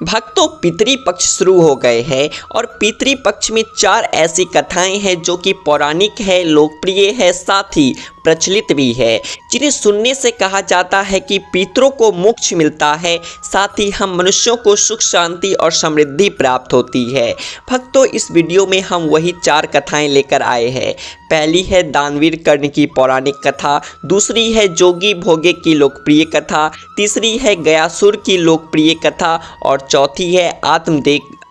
भक्तों, पितृपक्ष शुरू हो गए हैं और पितृपक्ष में 4 ऐसी कथाएं हैं जो कि पौराणिक है, लोकप्रिय है, साथ ही प्रचलित भी है, जिन्हें सुनने से कहा जाता है कि पितरों को मोक्ष मिलता है, साथ ही हम मनुष्यों को सुख शांति और समृद्धि प्राप्त होती है। भक्तों, इस वीडियो में हम वही 4 कथाएं लेकर आए हैं। पहली है दानवीर कर्ण की पौराणिक कथा, दूसरी है जोगी भोगे की लोकप्रिय कथा, तीसरी है गयासुर की लोकप्रिय कथा और चौथी है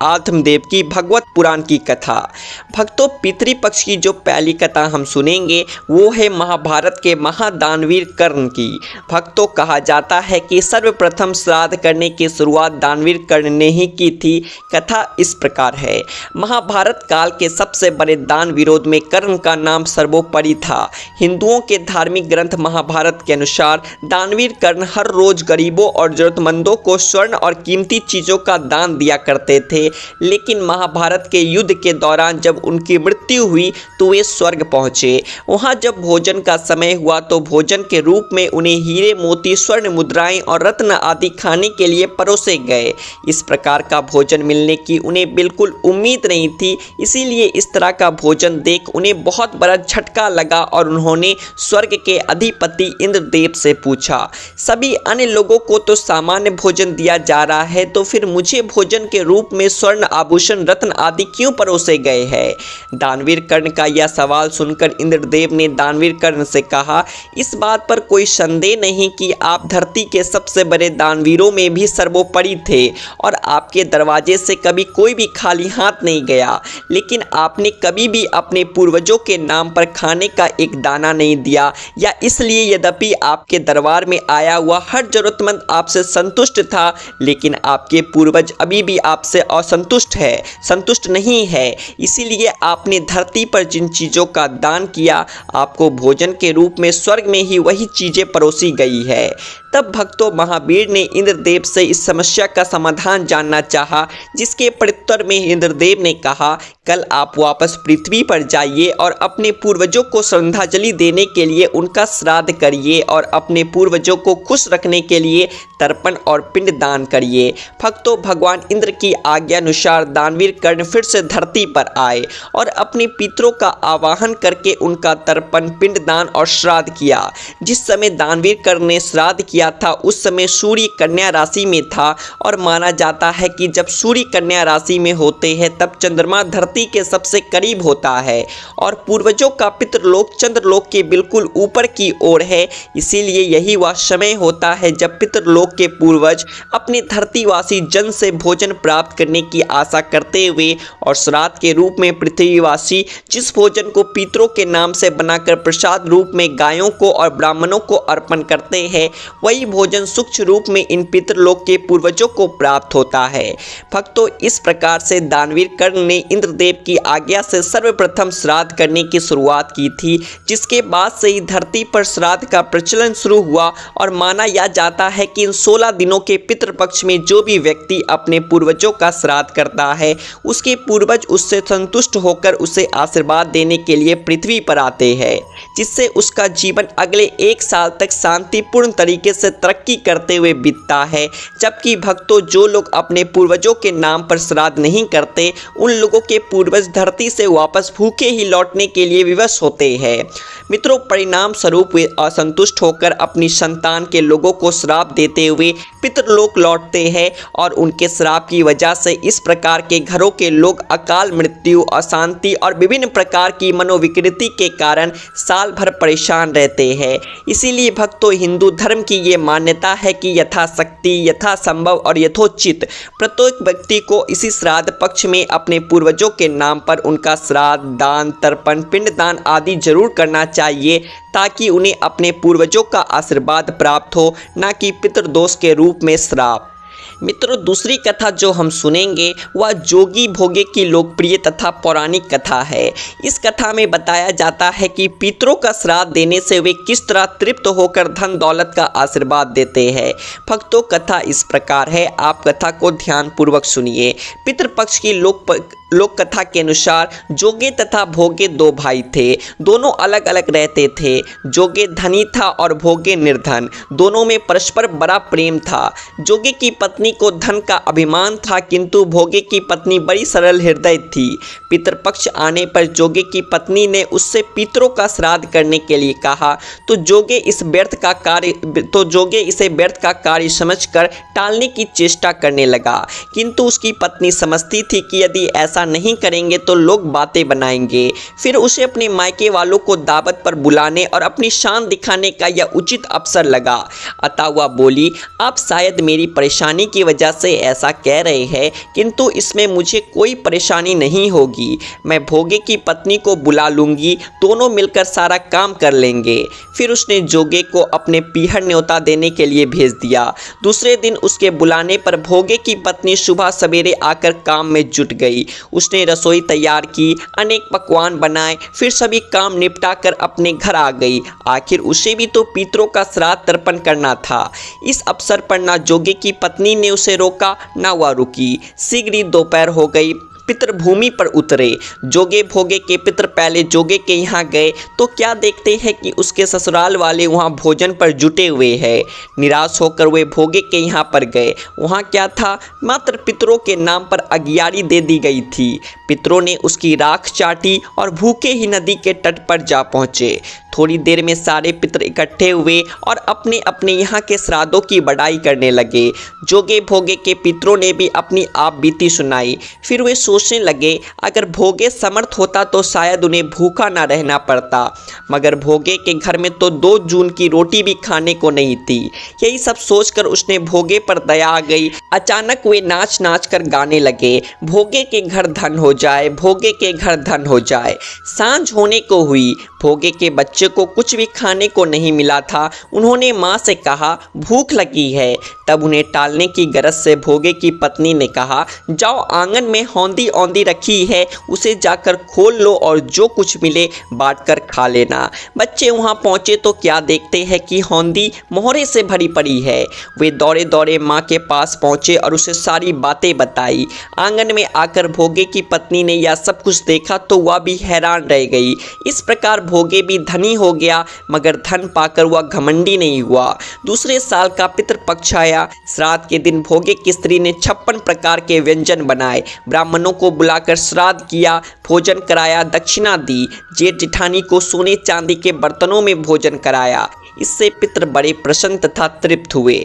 आत्मदेव की भगवत पुराण की कथा। भक्तों, पितृपक्ष की जो पहली कथा हम सुनेंगे वो है महाभारत के महादानवीर कर्ण की। भक्तों, कहा जाता है कि सर्वप्रथम श्राद्ध करने की शुरुआत दानवीर कर्ण ने ही की थी। कथा इस प्रकार है। महाभारत काल के सबसे बड़े दान विरोध में कर्ण का नाम सर्वोपरि था। हिंदुओं के धार्मिक ग्रंथ महाभारत के अनुसार दानवीर कर्ण हर रोज गरीबों और जरूरतमंदों को स्वर्ण और कीमती चीज़ों का दान दिया करते थे, लेकिन महाभारत के युद्ध के दौरान जब उनकी मृत्यु हुई तो वे स्वर्ग पहुंचे। वहां जब भोजन का समय हुआ तो भोजन के रूप में उन्हें हीरे मोती स्वर्ण मुद्राएं और रत्न आदि खाने के लिए परोसे गए। इस प्रकार का भोजन मिलने की उन्हें बिल्कुल उम्मीद नहीं थी, इसीलिए इस तरह का भोजन देख उन्हें बहुत बड़ा झटका लगा और उन्होंने स्वर्ग के अधिपति इंद्रदेव से पूछा, सभी अन्य लोगों को तो सामान्य भोजन दिया जा रहा है, तो फिर मुझे भोजन के रूप में स्वर्ण आभूषण रत्न आदि क्यों परोसे गए हैं। दानवीर कर्ण का यह सवाल सुनकर इंद्रदेव ने दानवीर कर्ण से कहा, इस बात पर कोई संदेह नहीं कि आप धरती के सबसे बड़े दानवीरों में भी सर्वोपरि थे और आपके दरवाजे से कभी कोई भी खाली हाथ नहीं गया, लेकिन आपने कभी भी अपने पूर्वजों के नाम पर खाने का एक दाना नहीं दिया, या इसलिए यद्यपि आपके दरबार में आया हुआ हर जरूरतमंद आपसे संतुष्ट था, लेकिन आपके पूर्वज अभी भी आपसे संतुष्ट नहीं है, इसीलिए आपने धरती पर जिन चीज़ों का दान किया आपको भोजन के रूप में स्वर्ग में ही वही चीज़ें परोसी गई है। तब भक्तों, महावीर ने इंद्रदेव से इस समस्या का समाधान जानना चाहा, जिसके प्रत्युत्तर में इंद्रदेव ने कहा, कल आप वापस पृथ्वी पर जाइए और अपने पूर्वजों को श्रद्धांजलि देने के लिए उनका श्राद्ध करिए और अपने पूर्वजों को खुश रखने के लिए तर्पण और पिंड दान करिए। भक्तों, भगवान इंद्र की आज्ञा अनुसार दानवीर कर्ण फिर से धरती पर आए और अपने पितरों का आवाहन करके उनका तर्पण, पिंडदान और श्राद्ध किया। जिस समय दानवीर कर्ण ने श्राद्ध किया था उस समय सूर्य कन्या राशि में था और माना जाता है कि जब सूर्य कन्या राशि में होते हैं तब चंद्रमा धरती के सबसे करीब होता है और पूर्वजों का पितृलोक चंद्रलोक के बिल्कुल ऊपर की ओर है। इसीलिए यही वह समय होता है जब पितृलोक के पूर्वज अपने धरतीवासी जन से भोजन प्राप्त करने की आशा करते हुए और श्राद्ध के रूप में पृथ्वीवासी जिस भोजन को पितरों के नाम से बनाकर प्रसाद रूप में गायों को और ब्राह्मणों को अर्पण करते हैं, वही भोजन सूक्ष्म रूप में इन पितृलोक के पूर्वजों को प्राप्त होता है। भक्तों, इस प्रकार से दानवीर कर्ण ने इंद्रदेव की आज्ञा से सर्वप्रथम श्राद्ध करने की शुरुआत की थी, जिसके बाद से ही धरती पर श्राद्ध का प्रचलन शुरू हुआ और माना यह जाता है कि इन 16 दिनों के पितृपक्ष में जो भी व्यक्ति अपने पूर्वजों का श्राद्ध करता है उसके पूर्वज उससे संतुष्ट होकर उसे आशीर्वाद देने के लिए पृथ्वी पर आते हैं, जिससे उसका जीवन अगले 1 साल तक शांतिपूर्ण तरीके से तरक्की करते हुए बीतता है। जबकि भक्तों, जो लोग अपने पूर्वजों के नाम पर श्राद्ध नहीं करते उन लोगों के पूर्वज धरती से वापस भूखे ही लौटने के लिए विवश होते हैं। मित्रों, परिणाम स्वरूप वे असंतुष्ट होकर अपनी संतान के लोगों को श्राप देते हुए पितृलोक लौटते हैं और उनके श्राप की वजह से इस प्रकार के घरों के लोग अकाल मृत्यु, अशांति और विभिन्न प्रकार की मनोविकृति के कारण साल भर परेशान रहते हैं। इसीलिए भक्तों, हिंदू धर्म की ये मान्यता है कि यथाशक्ति, यथासंभव और यथोचित प्रत्येक व्यक्ति को इसी श्राद्ध पक्ष में अपने पूर्वजों के नाम पर उनका श्राद्ध, दान, तर्पण, पिंडदान आदि जरूर करना चाहिए, ताकि उन्हें अपने पूर्वजों का आशीर्वाद प्राप्त हो, न कि पितृदोष के रूप में श्राप। मित्रों, दूसरी कथा जो हम सुनेंगे वह जोगी भोगे की लोकप्रिय तथा पौराणिक कथा है। इस कथा में बताया जाता है कि पितरों का श्राद्ध देने से वे किस तरह तृप्त होकर धन दौलत का आशीर्वाद देते हैं। भक्तों, कथा इस प्रकार है, आप कथा को ध्यानपूर्वक सुनिए। पितृपक्ष की लोक कथा के अनुसार जोगे तथा भोगे 2 भाई थे। दोनों अलग अलग रहते थे। जोगे धनी था और भोगे निर्धन। दोनों में परस्पर बड़ा प्रेम था। जोगे की पत्नी को धन का अभिमान था, किंतु भोगे की पत्नी बड़ी सरल हृदय थी। पितृपक्ष आने पर जोगे की पत्नी ने उससे पितरों का श्राद्ध करने के लिए कहा, तो जोगे इसे व्यर्थ का कार्य समझकर टालने की चेष्टा करने लगा। किंतु उसकी पत्नी समझती थी कि यदि ऐसा नहीं करेंगे तो लोग बातें बनाएंगे। फिर उसे अपने मायके वालों को दावत पर बुलाने और अपनी शान दिखाने का यह उचित अवसर लगा। अतः वह बोली, आप शायद मेरी परेशानी की वजह से ऐसा कह रहे हैं, किंतु इसमें मुझे कोई परेशानी नहीं होगी। मैं भोगे की पत्नी को बुला लूंगी, दोनों मिलकर सारा काम कर लेंगे। फिर उसने जोगे को अपने पीहर न्योता देने के लिए भेज दिया। दूसरे दिन उसके बुलाने पर भोगे की पत्नी सुबह सवेरे आकर काम में जुट गई। उसने रसोई तैयार की, अनेक पकवान बनाए, फिर सभी काम निपटा कर अपने घर आ गई। आखिर उसे भी तो पितरों का श्राद्ध तर्पण करना था। इस अवसर पर ना जोगे की पत्नी ने उसे रोका, ना वह रुकी। शीघ्र ही दोपहर हो गई। पितर भूमि पर उतरे। जोगे भोगे के पितर पहले जोगे के यहाँ गए तो क्या देखते हैं कि उसके ससुराल वाले वहाँ भोजन पर जुटे हुए हैं। निराश होकर वे भोगे के यहाँ पर गए। वहाँ क्या था, मात्र पितरों के नाम पर अगियारी दे दी गई थी। पितरों ने उसकी राख चाटी और भूखे ही नदी के तट पर जा पहुँचे। थोड़ी देर में सारे पितर इकट्ठे हुए और अपने अपने यहाँ के श्राद्धों की बड़ाई करने लगे। जोगे भोगे के पितरों ने भी अपनी आप बीती सुनाई। फिर वे सोचने लगे, अगर भोगे समर्थ होता तो शायद उन्हें भूखा ना रहना पड़ता, मगर भोगे के घर में तो 2 जून की रोटी भी खाने को नहीं थी। यही सब सोचकर उसने भोगे पर दया आ गई। अचानक वे नाच नाच कर गाने लगे, भोगे के घर धन हो जाए, भोगे के घर धन हो जाए। सांझ होने को हुई। भोगे के बच्चे को कुछ भी खाने को नहीं मिला था। उन्होंने माँ से कहा, भूख लगी है। तब उन्हें टालने की गरज से भोगे की पत्नी ने कहा, जाओ आंगन में औंधी औंधी रखी है, उसे जाकर खोल लो और जो कुछ मिले बांट कर खा लेना। बच्चे वहाँ पहुँचे तो क्या देखते हैं कि औंधी मोहरे से भरी पड़ी है। वे दौड़े दौड़े माँ के पास पहुँचे और उसे सारी बातें बताई। आंगन में आकर भोगे की पत्नी ने यह सब कुछ देखा तो वह भी हैरान रह गई। इस प्रकार भोगे भी धनी हो गया, मगर धन पाकर वह घमंडी नहीं हुआ। दूसरे साल का पितृपक्ष आया। श्राद्ध के दिन भोगे की स्त्री ने 56 प्रकार के व्यंजन बनाए। ब्राह्मणों को बुलाकर श्राद्ध किया, भोजन कराया, दक्षिणा दी। जेठ जिठानी को सोने चांदी के बर्तनों में भोजन कराया। इससे पितर बड़े प्रसन्न तथा तृप्त हुए।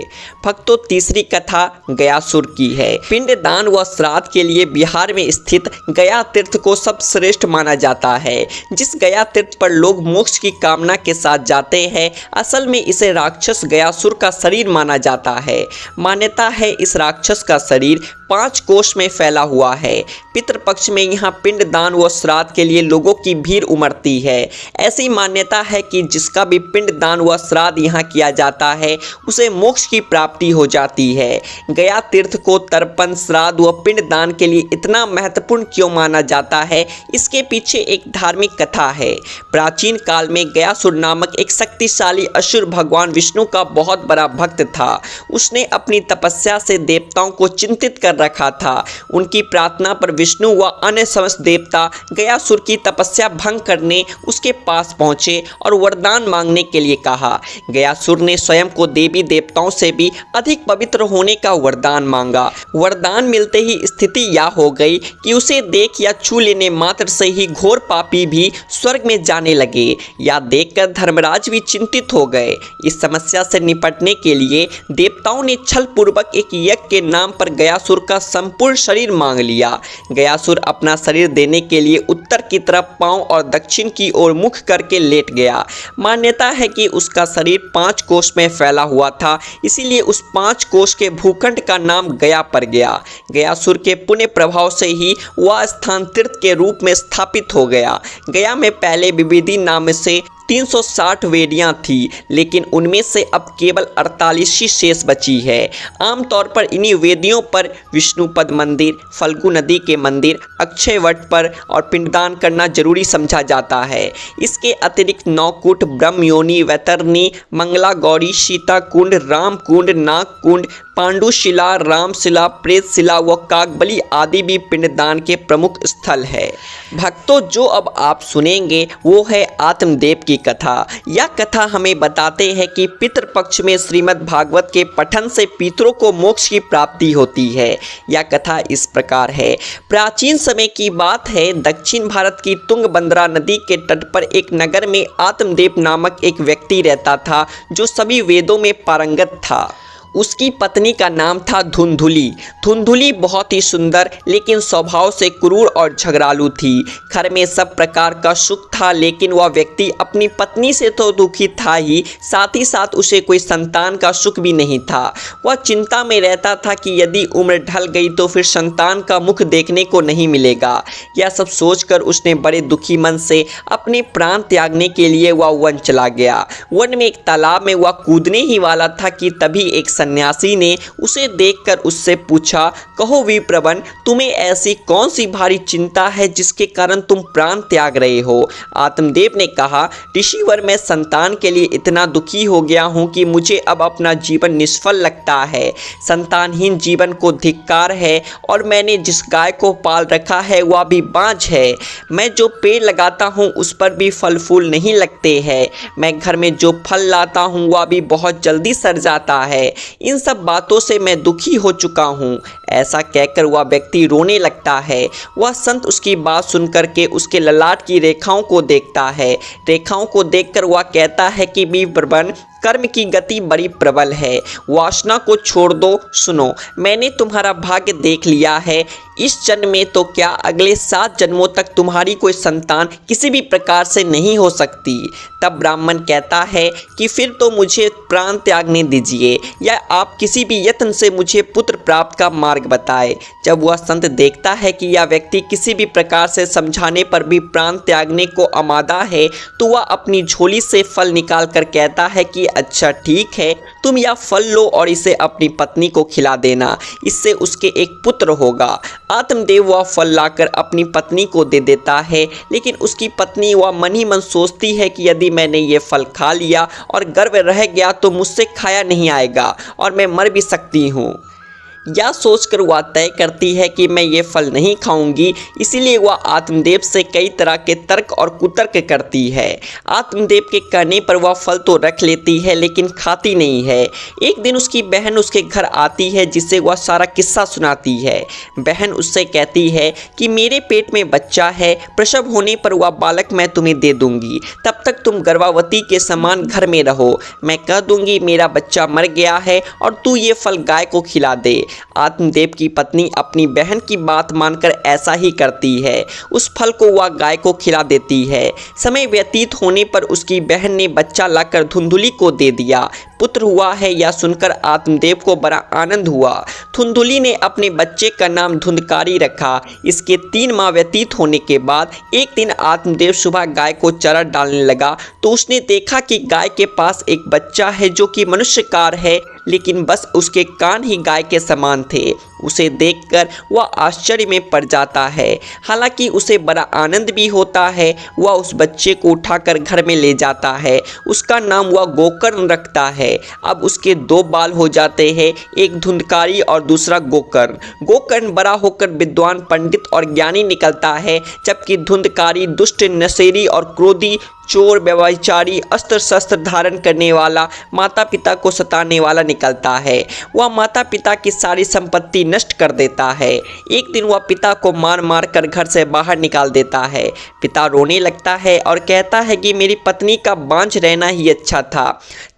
भक्तों, तीसरी कथा गयासुर की है। पिंडदान व श्राद्ध के लिए बिहार में स्थित गया तीर्थ को सबश्रेष्ठ माना जाता है। जिस गया तीर्थ पर लोग मोक्ष की कामना के साथ जाते हैं, असल में इसे राक्षस गयासुर का शरीर माना जाता है। मान्यता है इस राक्षस का शरीर 5 कोष में फैला हुआ है। पितृपक्ष में यहाँ पिंडदान व श्राद्ध के लिए लोगों की भीड़ उमड़ती है। ऐसी मान्यता है कि जिसका भी पिंडदान व श्राद्ध यहाँ किया जाता है, उसे मोक्ष की प्राप्ति हो जाती है। गया तीर्थ को तर्पण, श्राद्ध व पिंडदान के लिए इतना महत्वपूर्ण क्यों माना जाता है, इसके पीछे एक धार्मिक कथा है। प्राचीन काल में गयासुर नामक एक शक्तिशाली असुर भगवान विष्णु का बहुत बड़ा भक्त था। उसने अपनी तपस्या से देवताओं को चिंतित कर रखा था। उनकी प्रार्थना पर विष्णु व अन्य समस्त देवता गयासुर की तपस्या भंग करने उसके पास पहुंचे और वरदान मांगने के लिए कहा। गयासुर ने स्वयं को देवी देवताओं से भी अधिक पवित्र होने का वरदान मांगा। वरदान मिलते ही स्थिति यह हो गई कि उसे देख या छू लेने मात्र से ही घोर पापी भी स्वर्ग में जाने लगे। यह देखकर धर्मराज भी चिंतित हो गए। इस समस्या से निपटने के लिए देवताओं ने छल पूर्वक एक यज्ञ के नाम पर गयासुर का संपूर्ण शरीर मांग लिया। गयासुर अपना शरीर देने के लिए उत्तर की तरफ पांव और दक्षिण की ओर मुख करके लेट गया। मान्यता है कि उसका शरीर 5 कोष में फैला हुआ था, इसीलिए उस 5 कोष के भूखंड का नाम गया पड़ गया। गयासुर के पुण्य प्रभाव से ही वह स्थान तीर्थ के रूप में स्थापित हो गया। गया में पहले विविधि नाम से 360 वेदियाँ थी, लेकिन उनमें से अब केवल 48 ही शेष बची है। आमतौर पर इन्हीं वेदियों पर विष्णुपद मंदिर, फल्गु नदी के मंदिर, अक्षय वट पर और पिंडदान करना जरूरी समझा जाता है। इसके अतिरिक्त नौकुट, ब्रह्मयोनि, वैतरणी, मंगला गौरी, सीता कुंड, राम कुंड, नाग कुंड, पांडुशिला, रामशिला, प्रेतशिला व काकबली आदि भी पिंडदान के प्रमुख स्थल है। भक्तों, जो अब आप सुनेंगे वो है आत्मदेव की कथा। यह कथा हमें बताते हैं कि पितृपक्ष में श्रीमद् भागवत के पठन से पितरों को मोक्ष की प्राप्ति होती है। यह कथा इस प्रकार है। प्राचीन समय की बात है, दक्षिण भारत की तुंगभद्रा नदी के तट पर एक नगर में आत्मदेव नामक एक व्यक्ति रहता था जो सभी वेदों में पारंगत था। उसकी पत्नी का नाम था धुंधुली। धुंधुली बहुत ही सुंदर लेकिन स्वभाव से क्रूर और झगड़ालू थी। घर में सब प्रकार का सुख था लेकिन वह व्यक्ति अपनी पत्नी से तो दुखी था ही, साथ ही साथ उसे कोई संतान का सुख भी नहीं था। वह चिंता में रहता था कि यदि उम्र ढल गई तो फिर संतान का मुख देखने को नहीं मिलेगा। यह सब सोचकर उसने बड़े दुखी मन से अपने प्राण त्यागने के लिए वह वन चला गया। वन में एक तालाब में वह कूदने ही वाला था कि तभी एक सन्यासी ने उसे देखकर उससे पूछा, कहो विप्रवन, तुम्हें ऐसी कौन सी भारी चिंता है जिसके कारण तुम प्राण त्याग रहे हो? आत्मदेव ने कहा, ऋषिवर, मैं संतान के लिए इतना दुखी हो गया हूँ कि मुझे अब अपना जीवन निष्फल लगता है। संतानहीन जीवन को धिक्कार है और मैंने जिस गाय को पाल रखा है वह भी बांझ है। मैं जो पेड़ लगाता हूँ उस पर भी फल फूल नहीं लगते हैं। मैं घर में जो फल लाता हूँ वह भी बहुत जल्दी सड़ जाता है। इन सब बातों से मैं दुखी हो चुका हूँ। ऐसा कहकर वह व्यक्ति रोने लगता है। वह संत उसकी बात सुनकर के उसके ललाट की रेखाओं को देखता है। रेखाओं को देखकर वह कहता है कि विप्रवन, कर्म की गति बड़ी प्रबल है, वासना को छोड़ दो। सुनो, मैंने तुम्हारा भाग्य देख लिया है। इस जन्म में तो क्या, अगले 7 जन्मों तक तुम्हारी कोई संतान किसी भी प्रकार से नहीं हो सकती। तब ब्राह्मण कहता है कि फिर तो मुझे प्राण त्यागने दीजिए या आप किसी भी यत्न से मुझे पुत्र प्राप्त का मार्ग बताए। जब वह संत देखता है कि यह व्यक्ति किसी भी प्रकार से समझाने पर भी प्राण त्यागने को आमादा है तो वह अपनी झोली से फल निकाल कर कहता है कि अच्छा ठीक है, तुम यह फल लो और इसे अपनी पत्नी को खिला देना, इससे उसके एक पुत्र होगा। आत्मदेव वह फल लाकर अपनी पत्नी को दे देता है, लेकिन उसकी पत्नी वह मन ही मन सोचती है कि यदि मैंने ये फल खा लिया और गर्भ रह गया तो मुझसे खाया नहीं आएगा और मैं मर भी सकती हूँ। यह सोचकर वह तय करती है कि मैं ये फल नहीं खाऊंगी। इसीलिए वह आत्मदेव से कई तरह के तर्क और कुतर्क करती है। आत्मदेव के कहने पर वह फल तो रख लेती है लेकिन खाती नहीं है। एक दिन उसकी बहन उसके घर आती है जिसे वह सारा किस्सा सुनाती है। बहन उससे कहती है कि मेरे पेट में बच्चा है, प्रसव होने पर वह बालक मैं तुम्हें दे दूंगी, तब तक तुम गर्भवती के समान घर में रहो। मैं कह दूंगी मेरा बच्चा मर गया है और तू ये फल गाय को खिला दे। आत्मदेव की पत्नी अपनी बहन की बात मानकर ऐसा ही करती है। उस फल को वह गाय को खिला देती है। समय व्यतीत होने पर उसकी बहन ने बच्चा लाकर धुंधुली को दे दिया। पुत्र हुआ है यह सुनकर आत्मदेव को बड़ा आनंद हुआ। धुंधुली ने अपने बच्चे का नाम धुंधकारी रखा। इसके 3 माह व्यतीत होने के बाद एक दिन आत्मदेव सुबह गाय को चारा डालने लगा तो उसने देखा कि गाय के पास एक बच्चा है जो कि मनुष्यकार है, लेकिन बस उसके कान ही गाय के समान थे। उसे देखकर वह आश्चर्य में पड़ जाता है। हालांकि उसे बड़ा आनंद भी होता है। वह उस बच्चे को उठाकर घर में ले जाता है। उसका नाम वह गोकर्ण रखता है। अब उसके 2 बाल हो जाते हैं, एक धुंधकारी और दूसरा गोकर्ण। गोकर्ण बड़ा होकर विद्वान, पंडित और ज्ञानी निकलता है, जबकि धुंधकारी दुष्ट, नशेरी और क्रोधी, चोर, व्यभिचारी, अस्त्र शस्त्र धारण करने वाला, माता पिता को सताने वाला निकलता है। वह माता पिता की सारी संपत्ति नष्ट कर देता है। एक दिन वह पिता को मार मार कर घर से बाहर निकाल देता है। पिता रोने लगता है और कहता है कि मेरी पत्नी का बांझ रहना ही अच्छा था।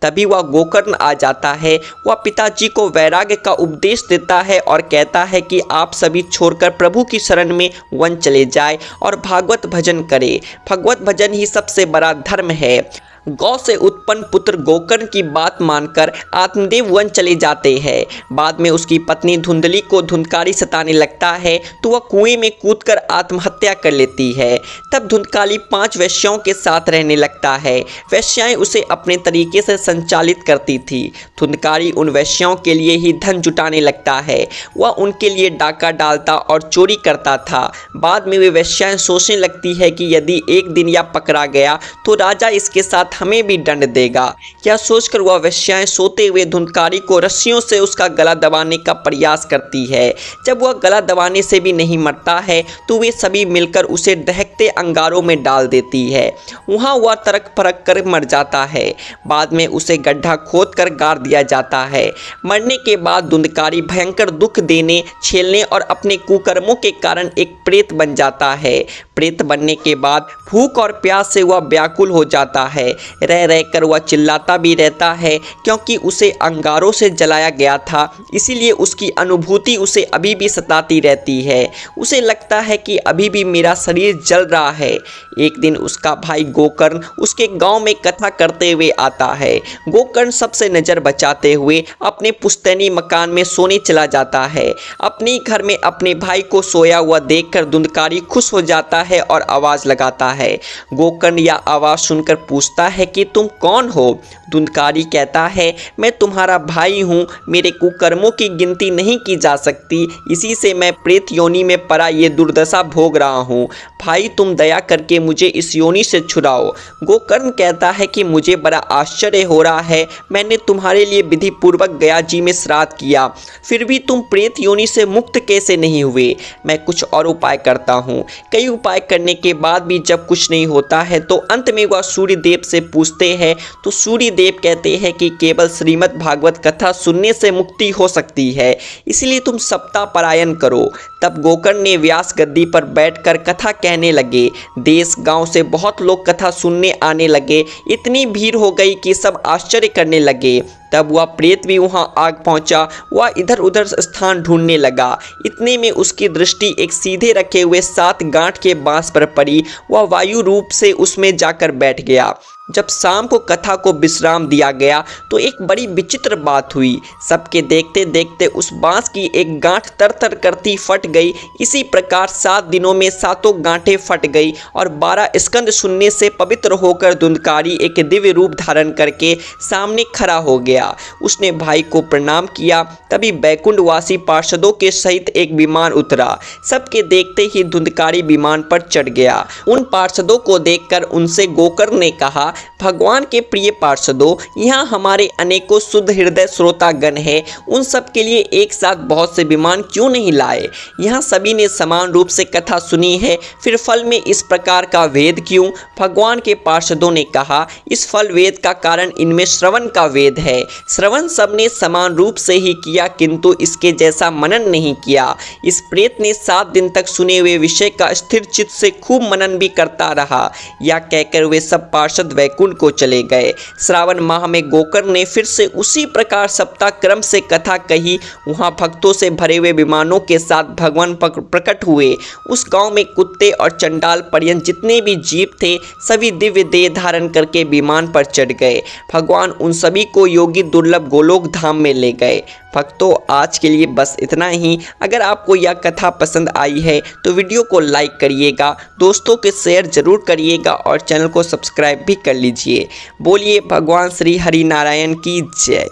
तभी वह गोकर्ण आ जाता है। वह पिताजी को वैराग्य का उपदेश देता है और कहता है कि आप सभी छोड़कर प्रभु की शरण में वन चले जाए और भागवत भजन करें। भगवत भजन ही सबसे बड़ा धर्म है। गौ से उत्पन्न पुत्र गोकर्ण की बात मानकर आत्मदेव वन चले जाते हैं। बाद में उसकी पत्नी धुंधली को धुंधकारी सताने लगता है तो वह कुएं में कूदकर आत्महत्या कर लेती है। तब धुंधकारी 5 वेश्याओं के साथ रहने लगता है। वेश्याएं उसे अपने तरीके से संचालित करती थी। धुंधकारी उन वेश्याओं के लिए ही धन जुटाने लगता है। वह उनके लिए डाका डालता और चोरी करता था। बाद में वे वेश्याएं सोचने लगती है कि यदि एक दिन यह पकड़ा गया तो राजा इसके साथ नाथ हमें भी दंड देगा। यह सोचकर वह वेश्याएं सोते हुए धुंधकारी को रस्सियों से उसका गला दबाने का प्रयास करती है। जब वह गला दबाने से भी नहीं मरता है तो वे सभी मिलकर उसे दहकते अंगारों में डाल देती है। वहाँ वह तरक फरक कर मर जाता है। बाद में उसे गड्ढा खोद कर गाड़ दिया जाता है। मरने के बाद धुंधकारी भयंकर दुख देने, छेलने और अपने कुकर्मों के कारण एक प्रेत बन जाता है। प्रेत बनने के बाद भूख और प्यास से वह व्याकुल हो जाता है। रह रहकर वह चिल्लाता भी रहता है, क्योंकि उसे अंगारों से जलाया गया था, इसीलिए उसकी अनुभूति उसे अभी भी सताती रहती है। उसे लगता है कि अभी भी मेरा शरीर जल रहा है। एक दिन उसका भाई गोकर्ण उसके गांव में कथा करते हुए आता है। गोकर्ण सबसे नज़र बचाते हुए अपने पुश्तैनी मकान में सोने चला जाता है। अपने घर में अपने भाई को सोया हुआ देखकर धुंधकारी खुश हो जाता है और आवाज़ लगाता है। गोकर्ण यह आवाज़ सुनकर पूछता है कि तुम कौन हो? धुंधकारी कहता है, मैं तुम्हारा भाई हूँ, मेरे कुकर्मों की गिनती नहीं की जा सकती, इसी से मैं प्रेत योनि में पड़ा ये दुर्दशा भोग रहा हूँ। भाई तुम दया करके मुझे इस योनि से छुड़ाओ। गोकर्ण कहता है कि मुझे बड़ा आश्चर्य हो रहा है, मैंने तुम्हारे लिए विधि पूर्वक गया जी में श्राद्ध किया, फिर भी तुम प्रेत योनि से मुक्त कैसे नहीं हुए? मैं कुछ और उपाय करता हूँ। कई उपाय करने के बाद भी जब कुछ नहीं होता है तो अंत में वह सूर्य देव से पूछते हैं, तो सूर्य देव कहते हैं कि केवल श्रीमद् भागवत कथा सुनने से मुक्ति हो सकती है, इसलिए तुम सप्ताह परायण करो। तब गोकर्ण ने व्यास गद्दी पर बैठकर कथा कहने लगे। देश गांव से बहुत लोग कथा सुनने आने लगे। इतनी भीड़ हो गई कि सब आश्चर्य करने लगे। तब वह प्रेत भी वहां आग पहुंचा। वह इधर उधर स्थान ढूंढने लगा। इतने में उसकी दृष्टि एक सीधे रखे हुए 7 गांठ के बांस पर पड़ी। वह वायु रूप से उसमें जाकर बैठ गया। जब शाम को कथा को विश्राम दिया गया तो एक बड़ी विचित्र बात हुई। सबके देखते देखते उस बांस की एक गांठ तर-तर करती फट गई। इसी प्रकार 7 दिनों में 7 गांठें फट गई और 12 स्कंद सुनने से पवित्र होकर धुंधकारी एक दिव्य रूप धारण करके सामने खड़ा हो गया। उसने भाई को प्रणाम किया। तभी बैकुंठवासी पार्षदों के सहित एक विमान उतरा। सबके देखते ही धुंधकारी विमान पर चढ़ गया। उन पार्षदों को देखकर उनसे गोकर्ण ने कहा, भगवान के प्रिय पार्षदों, यहाँ हमारे अनेकों शुद्ध हृदय श्रोतागण हैं, उन सब के लिए एक साथ बहुत से विमान क्यों नहीं लाए? यहाँ सभी ने समान रूप से कथा सुनी है, फिर फल में इस प्रकार का भेद क्यों? भगवान के पार्षदों ने कहा, इस फल वेद का कारण इनमें श्रवण का वेद है। श्रवण सबने समान रूप से ही किया, किंतु इसके जैसा मनन नहीं किया। इस प्रेत ने 7 दिन तक सुने हुए विषय का स्थिर चित्त से खूब मनन भी करता रहा। यह कहकर वे सब पार्षद वैकुंठ को चले गए। श्रावण माह में गोकर्ण ने फिर से उसी प्रकार सप्ताह क्रम से कथा कही। वहां भक्तों से भरे हुए विमानों के साथ भगवान प्रकट हुए। उस गांव में कुत्ते और चंडाल पर्यंत जितने भी जीव थे सभी दिव्य देह धारण करके विमान पर चढ़ गए। भगवान उन सभी को योगी दुर्लभ गोलोक धाम में ले गए। भक्तों, आज के लिए बस इतना ही। अगर आपको यह कथा पसंद आई है तो वीडियो को लाइक करिएगा, दोस्तों के शेयर जरूर करिएगा और चैनल को सब्सक्राइब भी कर लीजिए। बोलिए भगवान श्री हरि नारायण की जय।